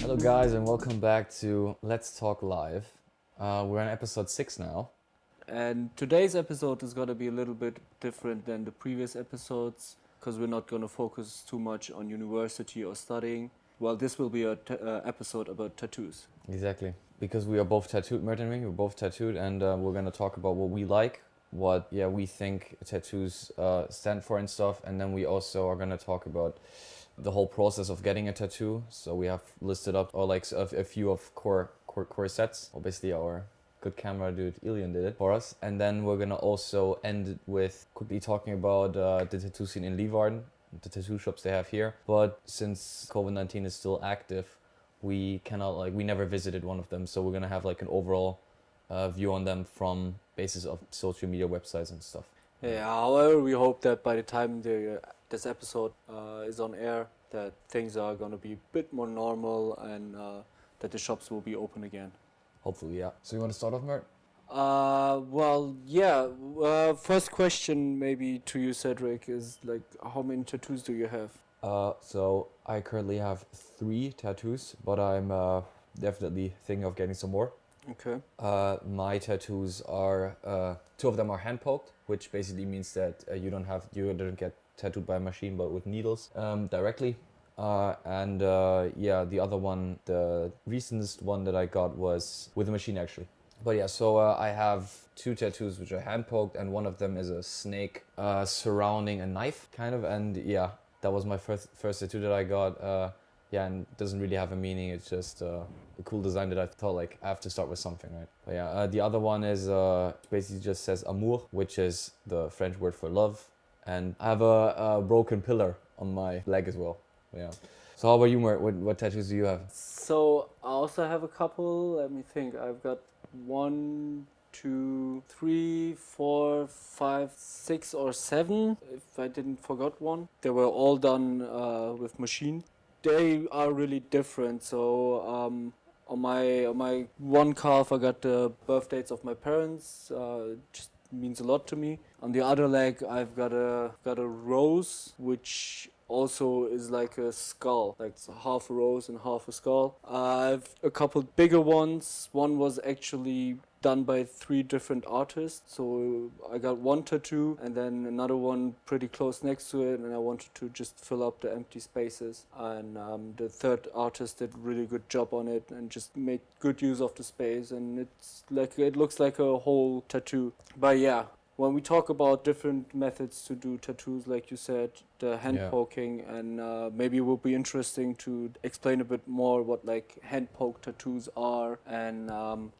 Hello guys and welcome back to Let's Talk Live. We're on episode 6 now. And today's episode is going to be a little bit different than the previous episodes because we're not going to focus too much on university or studying. Well, this will be an episode about tattoos. Exactly. Because we are both tattooed, Mert and me, we're both tattooed, and we're going to talk about what we like, what we think tattoos stand for and stuff, and then we also are going to talk about the whole process of getting a tattoo. So we have listed up a few of core sets. Obviously our good camera dude Ilian did it for us, and then we're gonna also end it with quickly talking about the tattoo scene in Leeuwarden, the tattoo shops they have here. But since COVID-19 is still active, we never visited one of them, so we're gonna have like an overall view on them from basis of social media websites and stuff. Yeah, however, we hope that by the time this episode is on air, that things are going to be a bit more normal and that the shops will be open again. Hopefully, yeah. So you want to start off, Mert? First question maybe to you, Cedric, is like, how many tattoos do you have? So I currently have 3 tattoos, but I'm definitely thinking of getting some more. Okay. My tattoos are 2 of them are hand poked, which basically means that you don't get tattooed by a machine, but with needles directly. The other one, the recentest one that I got was with a machine actually. But yeah, so I have 2 tattoos which are hand poked, and one of them is a snake surrounding a knife kind of, and yeah, that was my first tattoo that I got. And it doesn't really have a meaning, it's just a cool design that I thought like I have to start with something, right? But yeah, the other one is basically just says amour, which is the French word for love, and I have a broken pillar on my leg as well. Yeah. So how about you, Mert? What tattoos do you have? So I also have a couple. Let me think. I've got 1, 2, 3, 4, 5, 6 or 7. If I didn't forgot one, they were all done with machine. They are really different. So on my one calf, I got the birth dates of my parents. Just means a lot to me. On the other leg, I've got a rose, which also is like a skull, like it's half a rose and half a skull. I've a couple bigger ones. One was actually done by 3 different artists. So I got one tattoo and then another one pretty close next to it, and I wanted to just fill up the empty spaces. And the third artist did a really good job on it and just made good use of the space, and it looks like a whole tattoo. But yeah, when we talk about different methods to do tattoos, like you said, the hand poking, and maybe it will be interesting to explain a bit more what like hand poke tattoos are and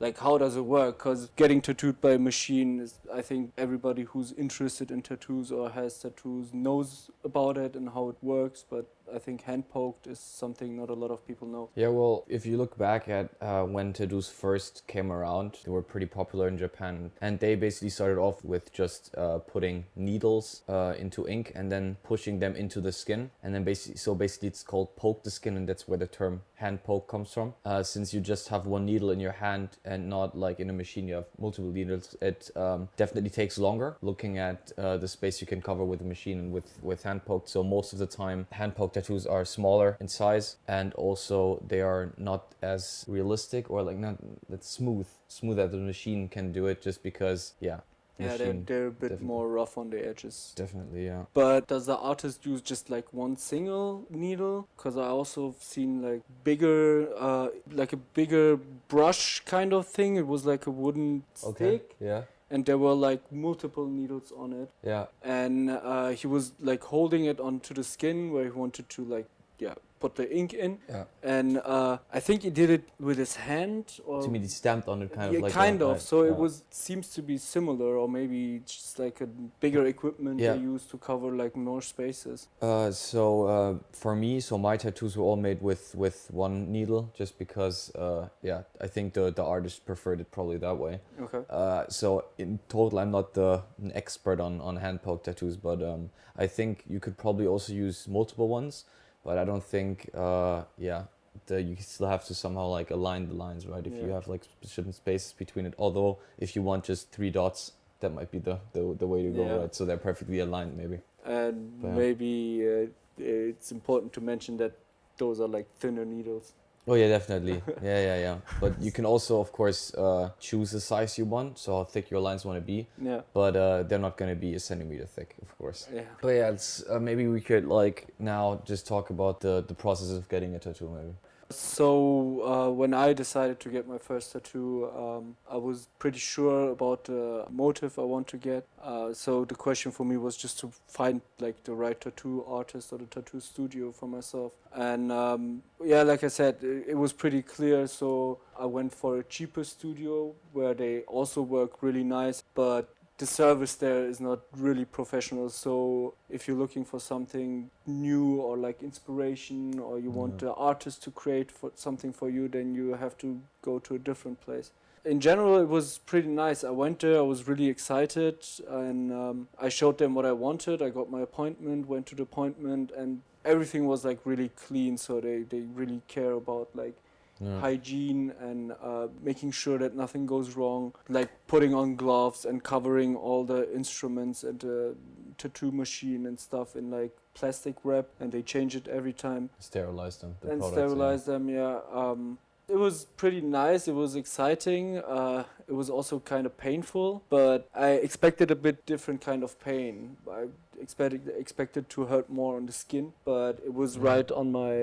like how does it work, because getting tattooed by a machine is, I think everybody who's interested in tattoos or has tattoos knows about it and how it works, but I think hand poked is something not a lot of people know. Yeah, well, if you look back at when tattoos first came around, they were pretty popular in Japan, and they basically started off with just putting needles into ink and then pushing them into the skin, and then basically it's called poke the skin, and that's where the term hand poke comes from. Since you just have one needle in your hand and not like in a machine you have multiple needles, it definitely takes longer looking at the space you can cover with a machine and with hand poked. So most of the time hand poked tattoos are smaller in size, and also they are not as realistic or like not that smooth as the machine can do it, just because they're a bit more rough on the edges. Definitely, yeah. But does the artist use just like one single needle? Because I also have seen like a bigger brush kind of thing. It was like a wooden stick. Yeah. And there were like multiple needles on it. Yeah. And he was like holding it onto the skin where he wanted to like put the ink in. Yeah. And I think he did it with his hand, or to me he stamped on it kind of like so it seems to be similar, or maybe just like a bigger equipment they use to cover like more spaces. For me, my tattoos were all made with one needle, just because I think the artist preferred it probably that way. Okay. So in total I'm not an expert on hand poke tattoos, but I think you could probably also use multiple ones. But I don't think, you still have to somehow like align the lines, right? If you Yeah. have like certain spaces between it. Although if you want just 3 dots, that might be the way to go, Yeah. right? So they're perfectly aligned, maybe. And But, yeah. maybe it's important to mention that those are like thinner needles. Oh yeah, definitely. Yeah. But you can also, of course, choose the size you want, so how thick your lines want to be. Yeah. But they're not gonna be a centimeter thick, of course. Yeah. But yeah, it's maybe we could like now just talk about the process of getting a tattoo, maybe. So when I decided to get my first tattoo, I was pretty sure about the motive I want to get. So the question for me was just to find like the right tattoo artist or the tattoo studio for myself. And yeah, like I said, it was pretty clear. So I went for a cheaper studio where they also work really nice, but the service there is not really professional. So if you're looking for something new or like inspiration, or you want the artist to create something for you, then you have to go to a different place. In general, it was pretty nice. I went there, I was really excited, and I showed them what I wanted. I got my appointment, went to the appointment, and everything was like really clean. So they really care about like hygiene and making sure that nothing goes wrong, like putting on gloves and covering all the instruments and the tattoo machine and stuff in like plastic wrap, and they change it every time Sterilize them. The and products, sterilize them. Yeah. It was pretty nice. It was exciting. It was also kind of painful, but I expected a bit different kind of pain. I expected to hurt more on the skin, but it was right on my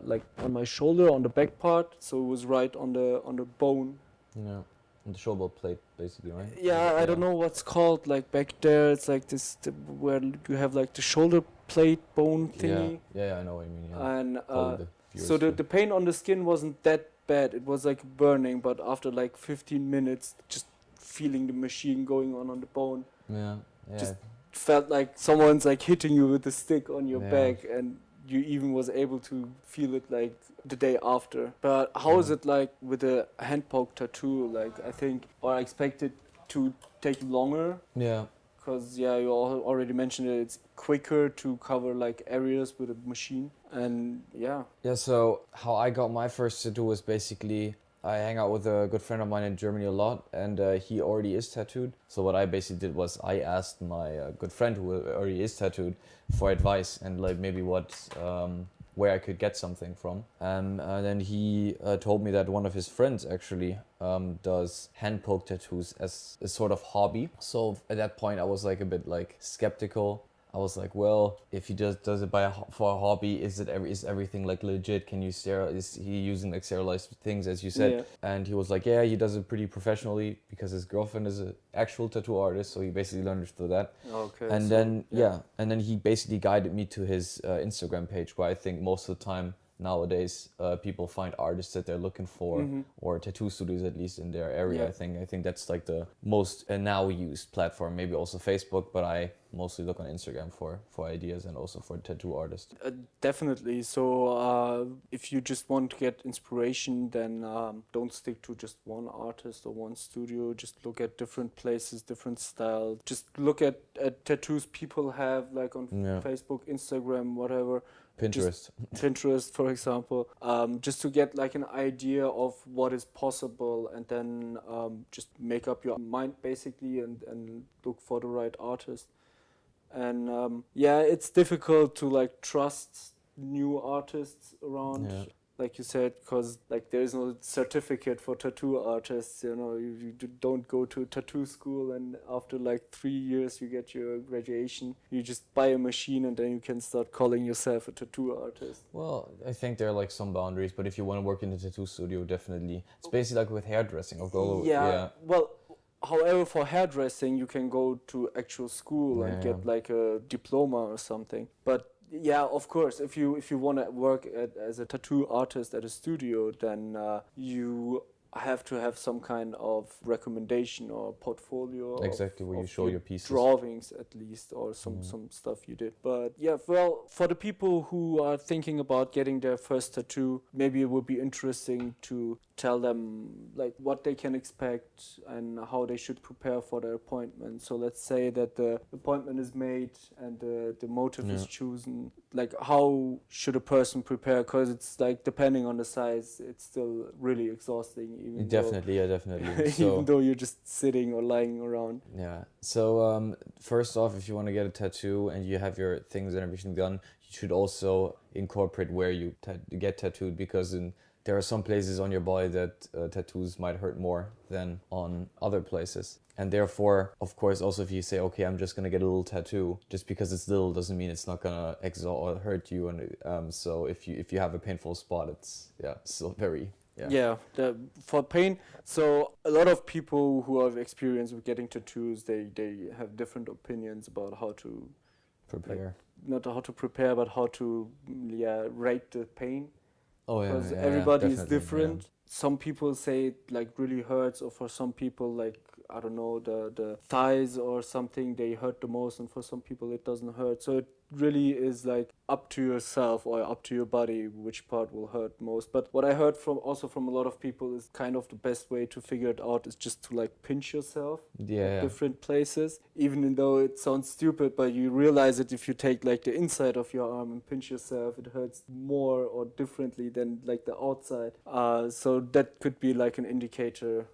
like on my shoulder, on the back part. So it was right on the bone. Yeah. On the shoulder plate, basically, right? Yeah, I don't know what's called like back there. It's like this where you have like the shoulder plate bone thingy. Yeah, I know what you mean. Yeah. And Probably the so viewers the pain on the skin wasn't that bad. It was like burning, but after like 15 minutes, just feeling the machine going on the bone, Yeah. just felt like someone's like hitting you with a stick on your back, and you even was able to feel it like the day after. But how is it like with a hand poke tattoo? Like I think, or I expected to take longer. Yeah. Because you already mentioned it, it's quicker to cover like areas with a machine, and yeah. Yeah, so how I got my first tattoo was basically I hang out with a good friend of mine in Germany a lot, and he already is tattooed. So what I basically did was I asked my good friend who already is tattooed for advice and like maybe where I could get something from. And then he told me that one of his friends actually does hand poke tattoos as a sort of hobby. So at that point I was like a bit like skeptical. I was like, well, if he does it for a hobby, is everything like legit? Can you is he using like sterilized things, as you said? Yeah. And he was like, yeah, he does it pretty professionally because his girlfriend is an actual tattoo artist, so he basically learned through that. Okay. And then and then he basically guided me to his Instagram page, where I think most of the time nowadays people find artists that they're looking for, or tattoo studios at least in their area. Yeah. I think that's like the most now used platform, maybe also Facebook, but I mostly look on Instagram for ideas and also for tattoo artists. Definitely. So if you just want to get inspiration, then don't stick to just one artist or one studio. Just look at different places, different style. Just look at tattoos people have like on Facebook, Instagram, whatever. Pinterest, for example, just to get like an idea of what is possible, and then just make up your mind basically, and look for the right artist. And it's difficult to like trust new artists around, like you said, because like there is no certificate for tattoo artists. You don't go to tattoo school and after like 3 years you get your graduation. You just buy a machine and then you can start calling yourself a tattoo artist. Well, I think there are like some boundaries, but if you want to work in a tattoo studio, definitely. It's basically like with hairdressing. Well, however, for hairdressing you can go to actual school and get like a diploma or something. But yeah, of course, if you want to work as a tattoo artist at a studio, then you I have to have some kind of recommendation or portfolio Exactly, where you of show your pieces. drawings at least, or some stuff you did. But yeah, well, for the people who are thinking about getting their first tattoo, maybe it would be interesting to tell them like what they can expect and how they should prepare for their appointment. So let's say that the appointment is made and the motive is chosen. Like, how should a person prepare? Because it's like, depending on the size, it's still really exhausting. Definitely. Even though you're just sitting or lying around. Yeah. So first off, if you want to get a tattoo and you have your things and everything done, you should also incorporate where you get tattooed, because there are some places on your body that tattoos might hurt more than on other places. And therefore, of course, also if you say, okay, I'm just gonna get a little tattoo, just because it's little doesn't mean it's not gonna exhaust or hurt you. And so if you have a painful spot, it's still very. Yeah, for pain. So a lot of people who have experience with getting tattoos, they have different opinions about how to prepare. Not how to prepare, but how to rate the pain. Oh yeah, because everybody is definitely, different. Some people say it like really hurts, or for some people, like, I don't know, the thighs or something, they hurt the most, and for some people it doesn't hurt. So it really is like up to yourself or up to your body which part will hurt most. But what I heard from a lot of people is kind of the best way to figure it out is just to like pinch yourself at different places, even though it sounds stupid, but you realize it if you take like the inside of your arm and pinch yourself, it hurts more or differently than like the outside. So that could be like an indicator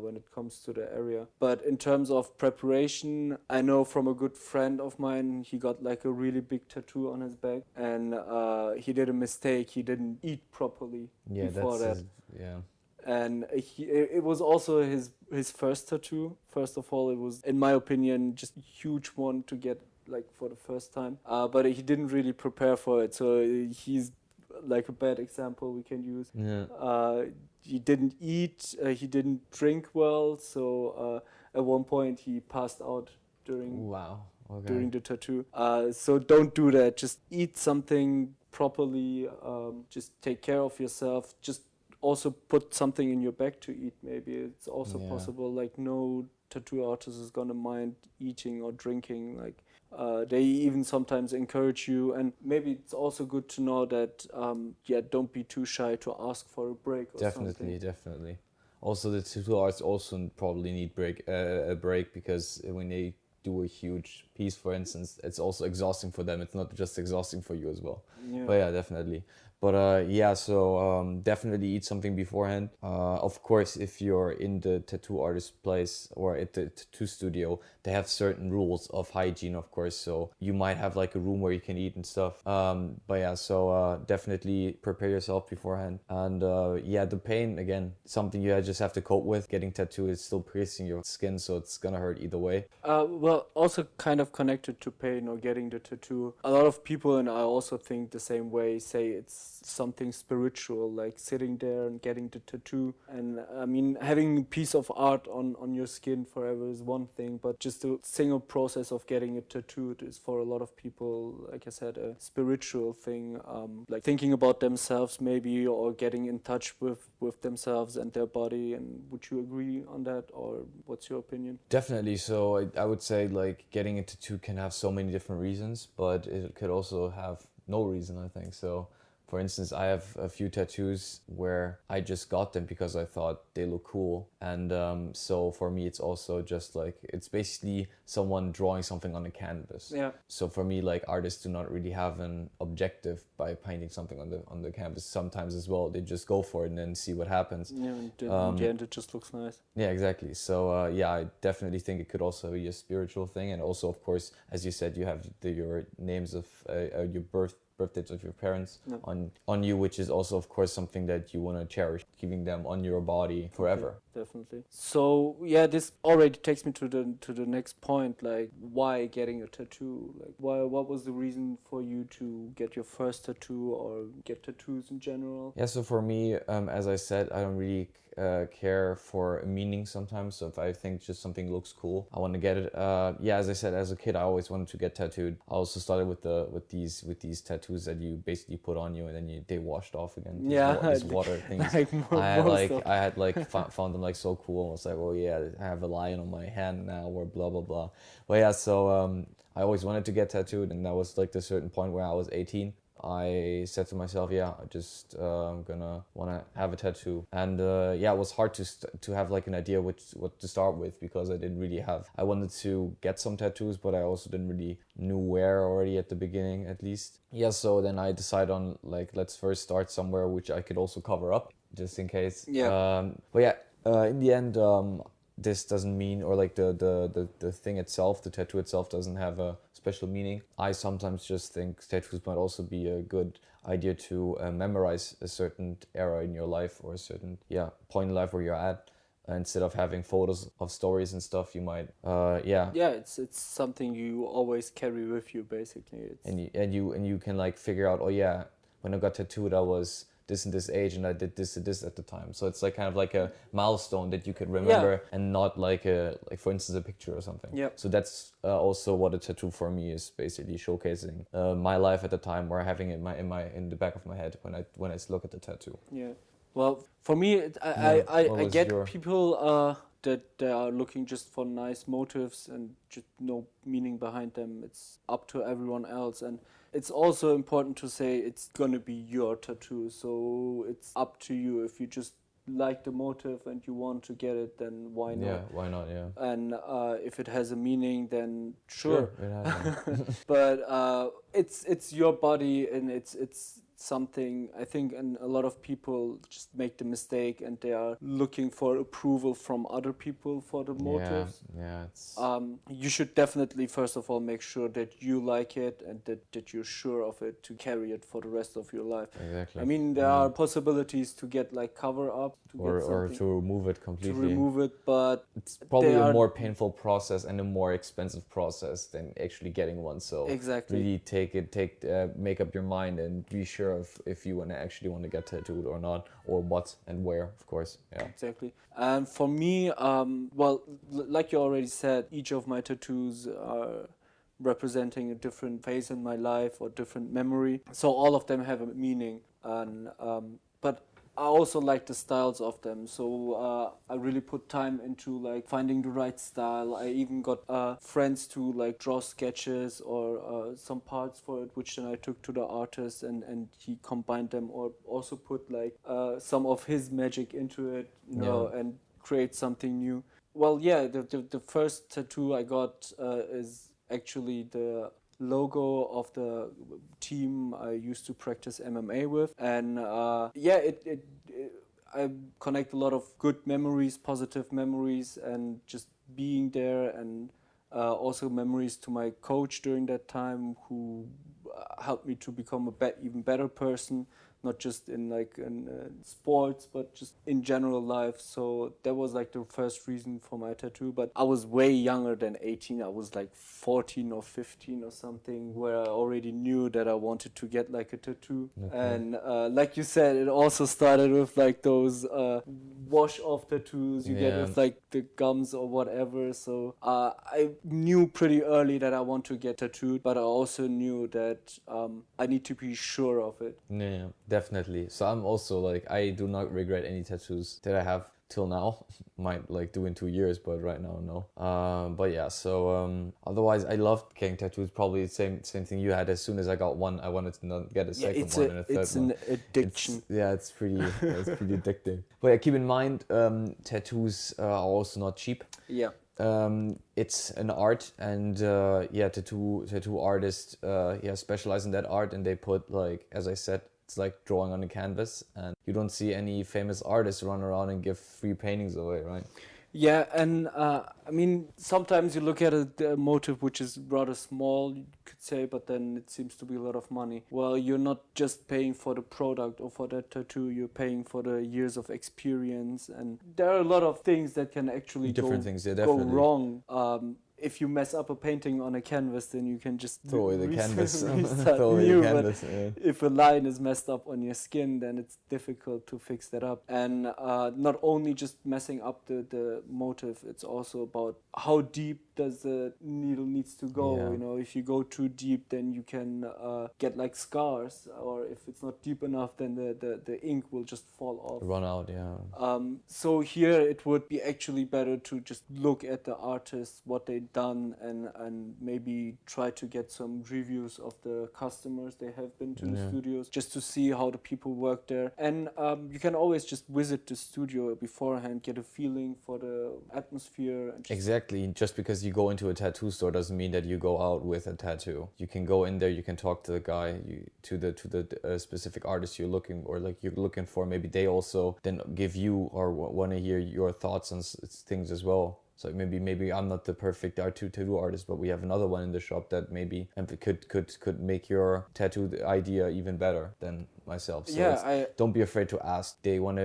when it comes to the area. But in terms of preparation, I know from a good friend of mine, he got like a really big tattoo on his back, and he did a mistake. He didn't eat properly before that. And it was also his first tattoo. First of all, it was, in my opinion, just a huge one to get like for the first time. But he didn't really prepare for it, so he's like a bad example we can use. He didn't eat, he didn't drink well, so at one point he passed out during the tattoo. So don't do that. Just eat something properly. Just take care of yourself. Just also put something in your bag to eat. Maybe it's also possible. Like, no tattoo artist is gonna mind eating or drinking. Like, they even sometimes encourage you, and maybe it's also good to know that don't be too shy to ask for a break or something. Definitely. Also, the tattoo artists also probably need a break, because when they do a huge piece, for instance, it's also exhausting for them. It's not just exhausting for you as well. But definitely. But so definitely eat something beforehand. Of course, if you're in the tattoo artist place or at the tattoo studio, they have certain rules of hygiene, of course. So you might have like a room where you can eat and stuff. So definitely prepare yourself beforehand. And the pain, again, something you just have to cope with. Getting tattooed is still piercing your skin, so it's gonna hurt either way. Well, also kind of connected to pain or getting the tattoo. A lot of people, and I also think the same way, say it's something spiritual, like sitting there and getting the tattoo. And I mean, having a piece of art on your skin forever is one thing, but just the single process of getting it tattooed is for a lot of people, like I said, a spiritual thing, like thinking about themselves maybe, or getting in touch with themselves and their body. And would you agree on that, or what's your opinion? Definitely. So I would say like getting a tattoo can have so many different reasons, but it could also have no reason, I think. So for instance, I have a few tattoos where I just got them because I thought they look cool. And so for me, it's also just like, it's basically someone drawing something on a canvas. So for me, like, artists do not really have an objective by painting something on the canvas sometimes as well. They just go for it and then see what happens. In the end, it just looks nice. Yeah, exactly. So I definitely think it could also be a spiritual thing. And also, of course, as you said, you have your names of your birthdays of your parents on you, which is also, of course, something that you want to cherish, keeping them on your body forever. Definitely. So this already takes me to the next point. Like, why getting a tattoo? Like, what was the reason for you to get your first tattoo or get tattoos in general? So for me, as I said, I don't really care for a meaning sometimes. So if I think just something looks cool, I want to get it. Yeah, as I said, as a kid, I always wanted to get tattooed. I also started with these tattoos that you basically put on you and then they washed off again. These water things. like I had like found them like so cool. I was like, oh yeah, I have a lion on my hand now, or blah blah blah. But yeah, so I always wanted to get tattooed, and that was like the certain point where I was 18. I said to myself, yeah, I just I'm gonna wanna have a tattoo, and yeah, it was hard to have like an idea what to start with, because I didn't really have. I wanted to get some tattoos, but I also didn't really knew where already at the beginning, at least. Yeah, so then I decided on like, let's first start somewhere which I could also cover up just in case. Yeah. But yeah, in the end, this doesn't mean, or like the thing itself, the tattoo itself doesn't have a special meaning. I sometimes just think tattoos might also be a good idea to memorize a certain era in your life, or a certain point in life where you're at. Instead of having photos of stories and stuff, you might It's something you always carry with you, basically. and you can like figure out, oh yeah, when I got tattooed I was this and this age, and I did this and this at the time. So it's like kind of like a milestone that you could remember, and not like for instance a picture or something. Yeah. So that's also what a tattoo for me is, basically showcasing my life at the time, or having it in the back of my head when I look at the tattoo. Yeah. Well, for me, I get people that they are looking just for nice motives and just no meaning behind them. It's up to everyone else, and it's also important to say it's gonna be your tattoo, so it's up to you. If you just like the motive and you want to get it, then why not? Yeah, why not? Yeah. And if it has a meaning, then sure. It has. But it's your body, and it's something, I think, and a lot of people just make the mistake and they are looking for approval from other people for the motives. Yeah, it's... You should definitely first of all make sure that you like it, and that you're sure of it to carry it for the rest of your life. Exactly. I mean, there are possibilities to get like cover up or to remove it completely. But it's probably a more painful process and a more expensive process than actually getting one. So exactly, really make up your mind and be sure if you actually want to get tattooed or not, or what and where, of course. Yeah, exactly. And for me, like you already said, each of my tattoos are representing a different phase in my life or different memory, so all of them have a meaning. And but I also like the styles of them, so I really put time into like finding the right style. I even got friends to like draw sketches or some parts for it, which then I took to the artist, and he combined them, or also put like some of his magic into it, and create something new. Well, yeah, the first tattoo I got is actually the logo of the team I used to practice MMA with, and I connect a lot of good memories, positive memories, and just being there, and also memories to my coach during that time, who helped me to become even better person, not just in sports, but just in general life. So that was like the first reason for my tattoo. But I was way younger than 18. I was like 14 or 15 or something, where I already knew that I wanted to get like a tattoo. Okay. And like you said, it also started with like those wash off tattoos you get with like the gums or whatever. So I knew pretty early that I want to get tattooed, but I also knew that I need to be sure of it. Yeah, definitely. So I'm also like, I do not regret any tattoos that I have till now. Might like do in 2 years, but right now no. But yeah, so otherwise I loved getting tattoos. Probably the same thing you had. As soon as I got one, I wanted to not get a second one and a third one. It's an addiction. It's pretty addictive. But yeah, keep in mind, tattoos are also not cheap. Yeah. It's an art, and tattoo artists specialize in that art, and they put, like, as I said, it's like drawing on a canvas, and you don't see any famous artists run around and give free paintings away, right? Yeah, and I mean, sometimes you look at a motive which is rather small, you could say, but then it seems to be a lot of money. Well, you're not just paying for the product or for that tattoo, you're paying for the years of experience, and there are a lot of things that can actually go wrong if you mess up a painting on a canvas, then you can just throw away the canvas. restart Throw away new. the canvas. But Yeah. if a line is messed up on your skin, then it's difficult to fix that up. And not only just messing up the motive, it's also about how deep does the needle needs to go. Yeah. You know, if you go too deep, then you can get like scars, or if it's not deep enough, then the ink will just fall off. Run out. Yeah. So here it would be actually better to just look at the artists, what they've done, and maybe try to get some reviews of the customers they have been to the Yeah. studios, just to see how the people work there. And you can always just visit the studio beforehand, get a feeling for the atmosphere. And just Exactly. Just because you go into a tattoo store doesn't mean that you go out with a tattoo. You can go in there. You can talk to the guy, to the specific artist you're looking for. Maybe they also then give you or want to hear your thoughts on things as well. So maybe I'm not the perfect tattoo artist, but we have another one in the shop that maybe could make your tattoo idea even better than myself. So don't be afraid to ask. They want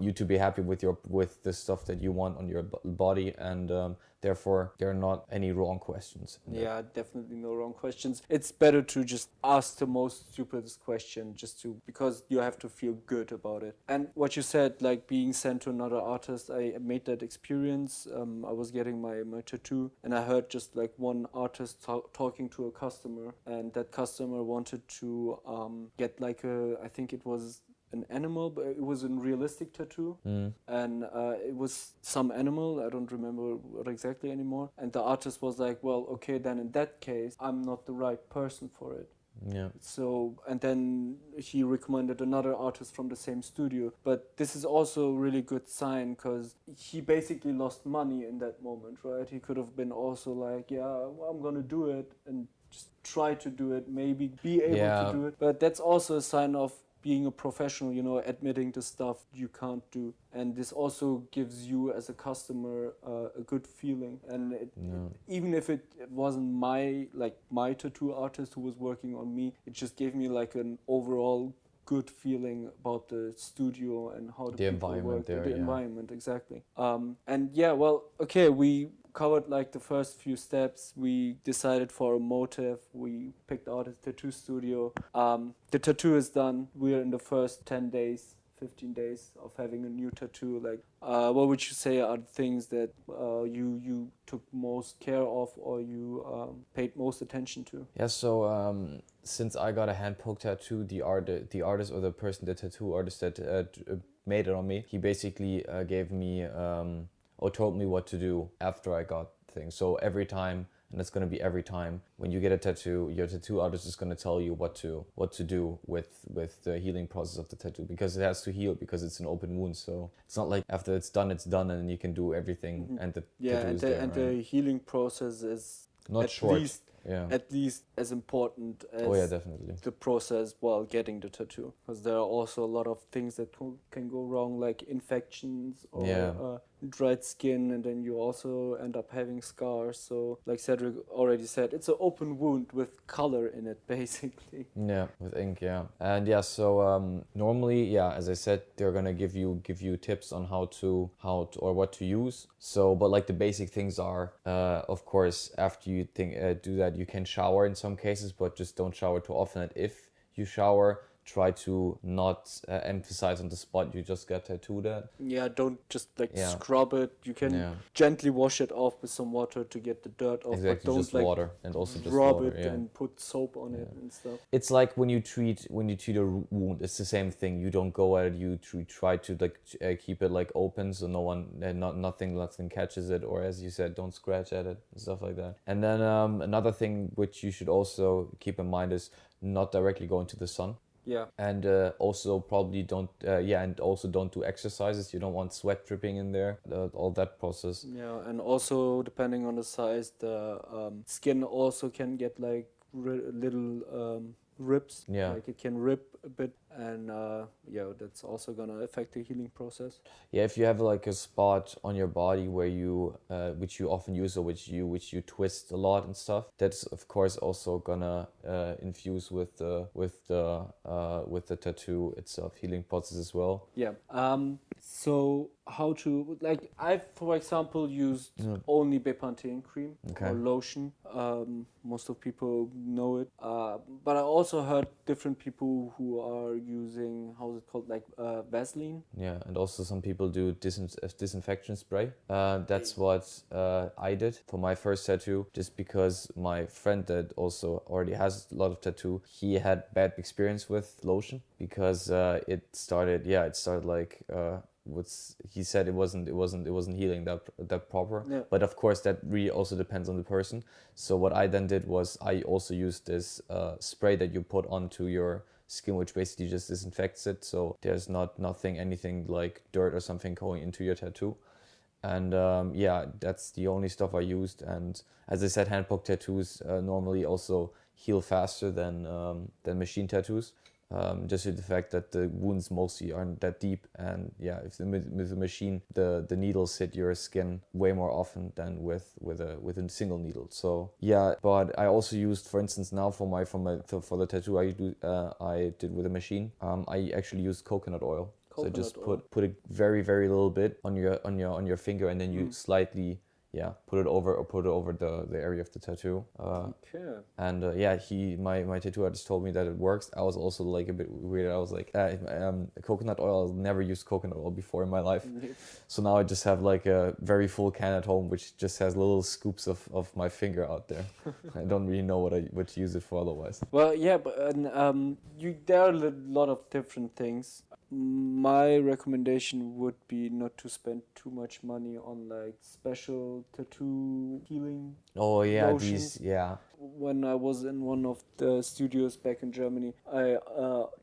you to be happy with the stuff that you want on your body, and therefore there are not any wrong questions. Yeah, definitely no wrong questions. It's better to just ask the most stupidest question, because you have to feel good about it. And what you said, like being sent to another artist, I made that experience. I was getting my tattoo, and I heard just like one artist talking to a customer, and that customer wanted to get like I think it was an animal, but it was a realistic tattoo, and it was some animal. I don't remember what exactly anymore. And the artist was like, well, okay, then in that case, I'm not the right person for it. Yeah. So, and then he recommended another artist from the same studio. But this is also a really good sign, because he basically lost money in that moment, right? He could have been also like, yeah, well, I'm gonna do it, and just try to do it, maybe be able to do it. But that's also a sign of being a professional, you know, admitting the stuff you can't do. And this also gives you as a customer a good feeling. And even if it wasn't my tattoo artist who was working on me, it just gave me like an overall good feeling about the studio and how the people environment work. there, the yeah. environment, exactly. And yeah, well, okay, we covered like the first few steps. We decided for a motive. We picked out a tattoo studio. The tattoo is done. We're in the first 10 days, 15 days of having a new tattoo. Like, what would you say are the things that you took most care of, or you paid most attention to? Yeah, so since I got a hand poke tattoo, the artist or the person, the tattoo artist that made it on me, he basically gave me or told me what to do after I got things. So every time, and it's gonna be every time when you get a tattoo, your tattoo artist is gonna tell you what to do with the healing process of the tattoo, because it has to heal, because it's an open wound. So it's not like after it's done, and you can do everything, and the tattoo is there. The healing process is not at short. least Yeah. at least as important as Oh yeah, definitely. the process while getting the tattoo, because there are also a lot of things that can go wrong, like infections or dried skin, and then you also end up having scars. So like Cedric already said, it's an open wound with color in it, basically. Yeah, with ink, yeah. And yeah, so normally, yeah, as I said, they're gonna give you tips on how to or what to use. So, but like the basic things are, of course, after you do that, you can shower in some cases, but just don't shower too often. And if you shower, try to not emphasize on the spot you just got tattooed at. Yeah, don't just scrub it. You can gently wash it off with some water to get the dirt off. Exactly, but don't just water, and also just rub water, it and put soap on it and stuff. It's like when you treat a wound, it's the same thing. You don't go at it. You try to keep it like open, so nothing catches it, or as you said, don't scratch at it and stuff like that. And then another thing which you should also keep in mind is not directly go into the sun. Yeah. And also probably don't do exercises. You don't want sweat dripping in there, all that process. Yeah, and also depending on the size, the skin also can get like little rips. Yeah. Like it can rip a bit, and that's also gonna affect the healing process. Yeah, if you have like a spot on your body where you which you often use, or which you twist a lot and stuff, that's of course also gonna infuse with the tattoo itself healing process as well. Yeah. So how to, like, I've, for example, used Yeah. only Bepanthen cream Okay. or lotion. Most of people know it. But I also heard different people who are using, how's it called, like Vaseline. Yeah, and also some people do disinfection spray. That's what I did for my first tattoo, just because my friend that also already has a lot of tattoo, he had bad experience with lotion because it started like he said it wasn't healing that proper. Yeah. But of course that really also depends on the person. So what I then did was I also used this spray that you put onto your skin, which basically just disinfects it, so there's anything like dirt or something going into your tattoo. And yeah, that's the only stuff I used. And as I said, hand poke tattoos normally also heal faster than machine tattoos. Just with the fact that the wounds mostly aren't that deep, and yeah, if with a machine, the needles hit your skin way more often than with a single needle. So yeah, but I also used, for instance, now for the tattoo I did with a machine, I actually used coconut oil. So I just put a very very little bit on your finger, and then you slightly put it over the area of the tattoo. Okay. And yeah, my tattoo artist told me that it works. I was also like a bit weird. I was like, coconut oil. I've never used coconut oil before in my life. So now I just have like a very full can at home, which just has little scoops of my finger out there. I don't really know what to use it for otherwise. Well, yeah, but there are a lot of different things. My recommendation would be not to spend too much money on like special tattoo healing. Oh yeah, lotions. When I was in one of the studios back in Germany, I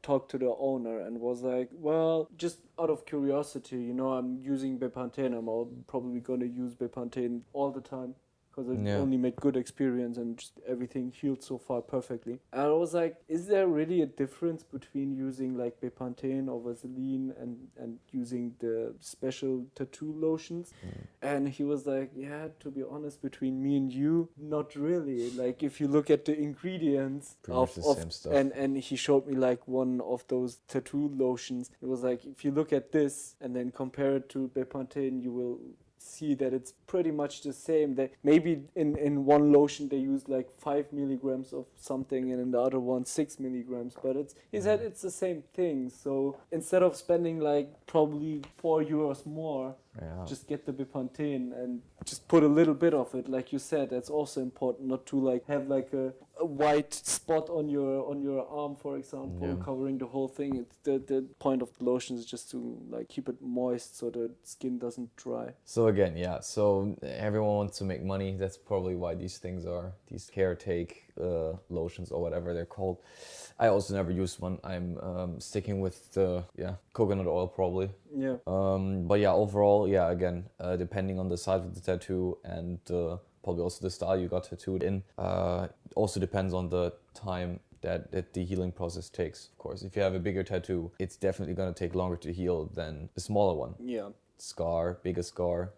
talked to the owner and was like, well, just out of curiosity, I'm using Bepanthen. I'm probably going to use Bepanthen all the time because I only made good experience and just everything healed so far perfectly. And I was like, is there really a difference between using like Bepanthen or Vaseline and using the special tattoo lotions? And he was like, yeah, to be honest, between me and you, not really. Like if you look at the ingredients Pretty much the same stuff. And he showed me like one of those tattoo lotions. It was like, if you look at this and then compare it to Bepanthen, you will see that it's pretty much the same. That maybe in one lotion they use like 5 milligrams of something and in the other one 6 milligrams, but he said it's the same thing. So instead of spending like probably €4 more, just get the Bepanthen and just put a little bit of it. Like you said, that's also important, not to like have like a white spot on your arm, for example, covering the whole thing. It's the point of the lotion is just to like keep it moist so the skin doesn't dry. So again, so everyone wants to make money. That's probably why these things are these caretake lotions or whatever they're called. I also never used one. I'm sticking with the coconut oil probably. Yeah. But yeah, overall, again, depending on the size of the tattoo and probably also the style you got tattooed in, also depends on the time that the healing process takes. Of course, if you have a bigger tattoo, it's definitely gonna take longer to heal than a smaller one. Yeah. Bigger scar,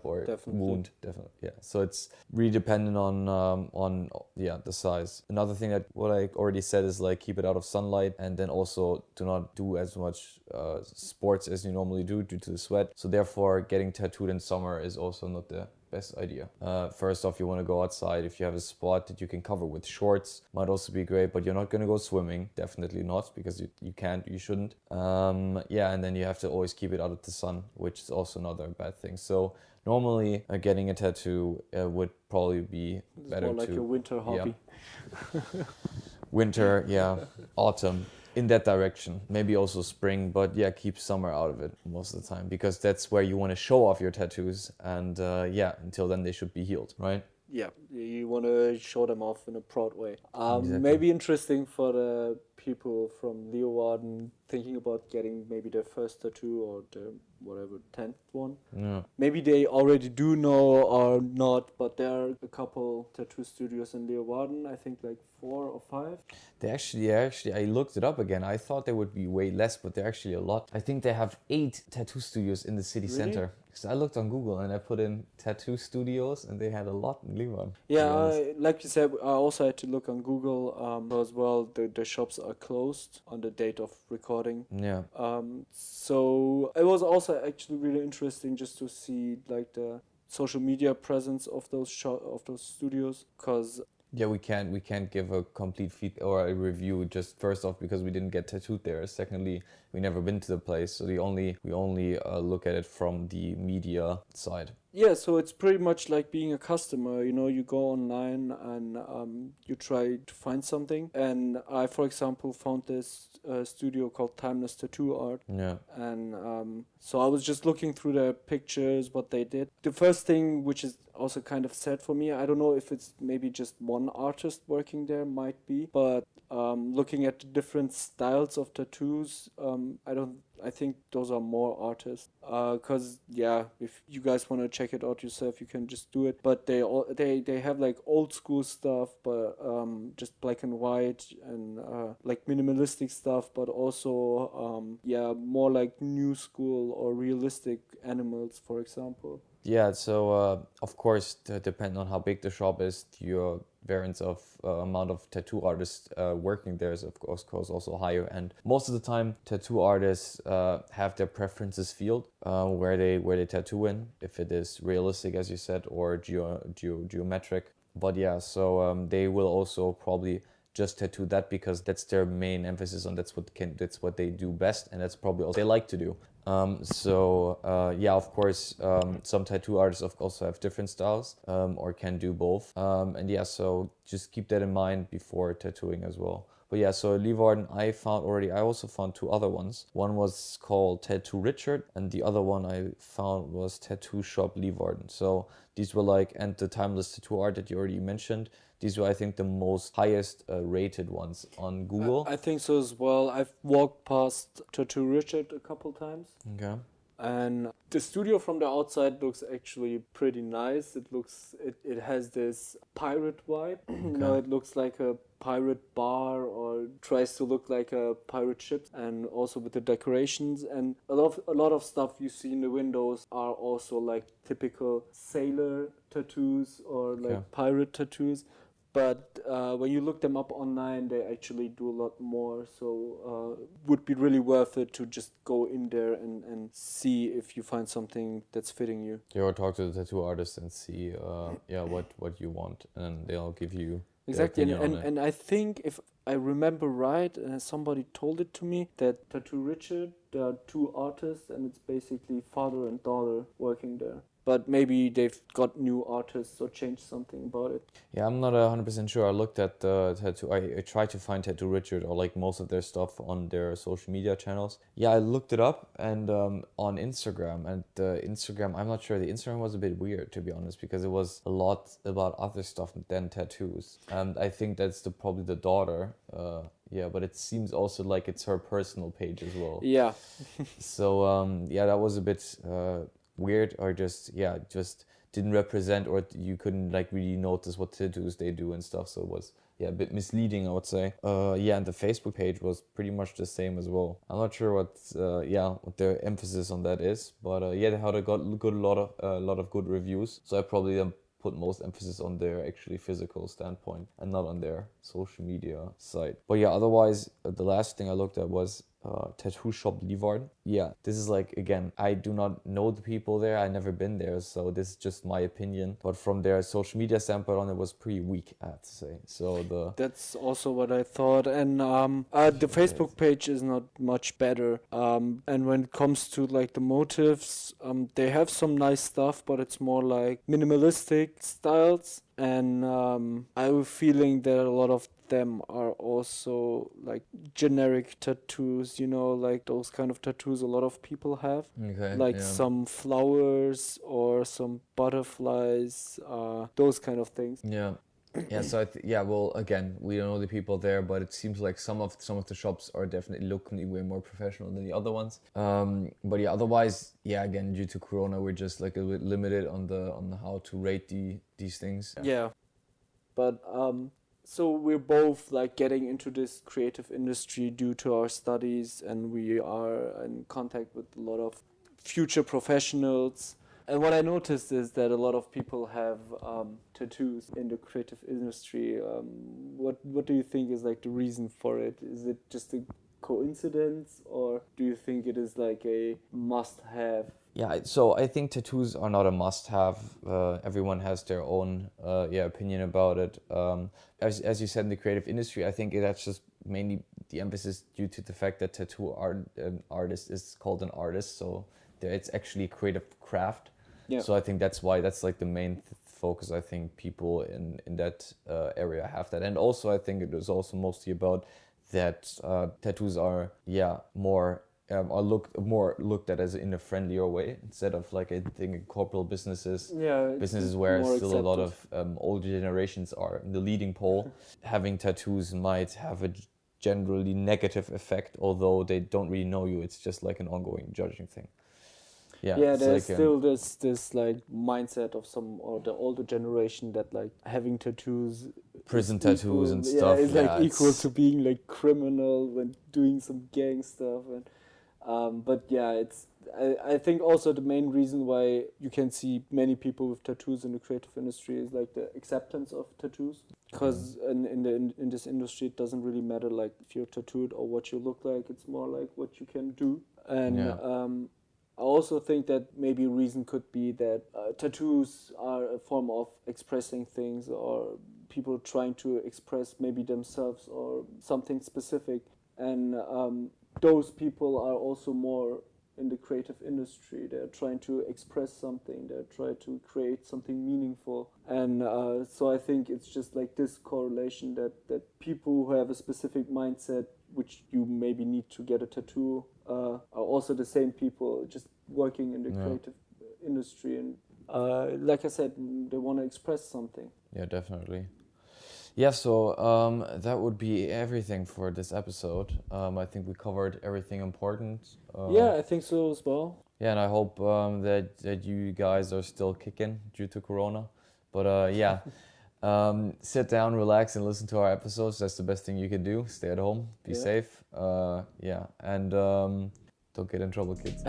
or definitely. wound, definitely, so it's really dependent on the size. Another thing that what I already said is like keep it out of sunlight, and then also do not do as much sports as you normally do due to the sweat. So therefore, getting tattooed in summer is also not the best idea. First off, you want to go outside. If you have a spot that you can cover with shorts, might also be great, but you're not going to go swimming, definitely not, because you shouldn't. And then you have to always keep it out of the sun, which is also another bad thing. So normally getting a tattoo would probably be better more like a winter hobby. Winter, autumn, in that direction. Maybe also spring, but keep summer out of it most of the time, because that's where you want to show off your tattoos, and until then they should be healed, right? Yeah, you want to show them off in a proud way. Exactly. Maybe interesting for the people from Leeuwarden thinking about getting maybe their first tattoo or the 10th one. Yeah. Maybe they already do know or not, but there are a couple tattoo studios in Leeuwarden, I think like 4 or 5. They actually, I looked it up again. I thought there would be way less, but they're actually a lot. I think they have 8 tattoo studios in the city center. Because I looked on Google and I put in tattoo studios, and they had a lot in Leeuwarden. Yeah, like you said, I also had to look on Google as well. The shops are closed on the date of recording. Yeah. So it was also actually really interesting just to see like the social media presence of those studios, because Yeah, we can't give a complete feed or a review, just first off because we didn't get tattooed there. Secondly, we never been to the place, so we only look at it from the media side. yeah, so it's pretty much like being a customer. You go online and you try to find something. And I, for example, found this studio called Timeless Tattoo Art. Yeah. And so I was just looking through their pictures, what they did. The first thing, which is also kind of sad for me, I don't know if it's maybe just one artist working there, might be, but looking at the different styles of tattoos, I think those are more artists. Cause yeah, if you guys want to check it out yourself, you can just do it. But they have like old school stuff, but just black and white, and like minimalistic stuff, but also yeah, more like new school or realistic animals, for example. Yeah, so of course, depending on how big the shop is, your variance of amount of tattoo artists working there is of course also higher. And most of the time, tattoo artists have their preferences field where they tattoo in, if it is realistic, as you said, or geometric. But yeah, so they will also probably just tattoo that because that's their main emphasis on. That's what they do best, and that's probably also they like to do. Yeah, of course, some tattoo artists also have different styles or can do both. And yeah, so just keep that in mind before tattooing as well. But yeah, so Leeuwarden, I also found two other ones. One was called Tattoo Richard, and the other one I found was Tattoo Shop Leeuwarden. So these were like, and the Timeless Tattoo Art that you already mentioned, these were, I think, the most highest rated ones on Google. I think so as well. I've walked past Tattoo Richard a couple times. Okay. And the studio from the outside looks actually pretty nice. It has this pirate vibe. Okay. It looks like a pirate bar, or tries to look like a pirate ship, and also with the decorations, and a lot of stuff you see in the windows are also like typical sailor tattoos or like pirate tattoos. But when you look them up online, they actually do a lot more. So would be really worth it to just go in there and see if you find something that's fitting you. Yeah, or talk to the tattoo artist and see what you want, and they'll give you Exactly, their opinion on it. and I think if I remember right, somebody told it to me, that Tattoo Richard, there are two artists, and it's basically father and daughter working there. But maybe they've got new artists or changed something about it. Yeah, I'm not 100% sure. I looked at the tattoo. I tried to find Tattoo Richard or like most of their stuff on their social media channels. Yeah, I looked it up and on Instagram. And Instagram, I'm not sure. The Instagram was a bit weird, to be honest, because it was a lot about other stuff than tattoos. And I think that's probably the daughter. Yeah, but it seems also like it's her personal page as well. Yeah. So yeah, that was a bit weird, or just didn't represent, or you couldn't like really notice what tattoos they do and stuff. So it was a bit misleading, I would say. Yeah, and the Facebook page was pretty much the same as well. I'm not sure what their emphasis on that is, but yeah, they had a lot of good reviews. So I probably put most emphasis on their actually physical standpoint and not on their social media site. But yeah, otherwise, the last thing I looked at was Tattoo Shop Leeuwarden. Yeah, this is like, again, I do not know the people there. I never been there, so this is just my opinion. But from their social media standpoint on, it was pretty weak, I have to say. So that's also what I thought. And the Facebook page is not much better. And when it comes to like the motifs, they have some nice stuff, but it's more like minimalistic styles. And I have a feeling that a lot of them are also like generic tattoos, like those kind of tattoos a lot of people have. Okay, like yeah. some flowers or some butterflies, those kind of things. Yeah. Yeah, so well, again, we don't know the people there, but it seems like some of the shops are definitely looking way more professional than the other ones. But yeah, otherwise, yeah, again, due to Corona, we're just like a bit limited on how to rate these things. Yeah, but so we're both like getting into this creative industry due to our studies, and we are in contact with a lot of future professionals. And what I noticed is that a lot of people have tattoos in the creative industry. What do you think is like the reason for it? Is it just a coincidence, or do you think it is like a must-have? Yeah, so I think tattoos are not a must-have. Everyone has their own opinion about it. As you said, in the creative industry, I think that's just mainly the emphasis due to the fact that an artist is called an artist, so it's actually a creative craft. Yeah. So I think that's why that's like the main focus. I think people in that area have that, and also I think it is also mostly about that tattoos are more are looked at as in a friendlier way, instead of like I think in corporate businesses where more still a lot accepted. of older generations are in the leading pole. Having tattoos might have a generally negative effect, although they don't really know you. It's just like an ongoing judging thing. Yeah, There's like, still this like mindset of some or the older generation that like having tattoos prison is tattoos and stuff. is like equal it's- to being like criminal when doing some gang stuff. And but yeah, it's I think also the main reason why you can see many people with tattoos in the creative industry is like the acceptance of tattoos, because in this industry it doesn't really matter like if you're tattooed or what you look like. It's more like what you can do. And Yeah. I also think that maybe a reason could be that tattoos are a form of expressing things, or people trying to express maybe themselves or something specific. And those people are also more in the creative industry. They're trying to express something. They're trying to create something meaningful. And so I think it's just like this correlation that people who have a specific mindset, which you maybe need to get a tattoo, are also the same people just working in the creative industry. And like I said, they want to express something. Yeah, definitely. Yeah, so that would be everything for this episode. I think we covered everything important. Yeah, I think so as well. Yeah, and I hope that you guys are still kicking due to Corona. But sit down, relax, and listen to our episodes. That's the best thing you can do. Stay at home, be safe. And don't get in trouble, kids.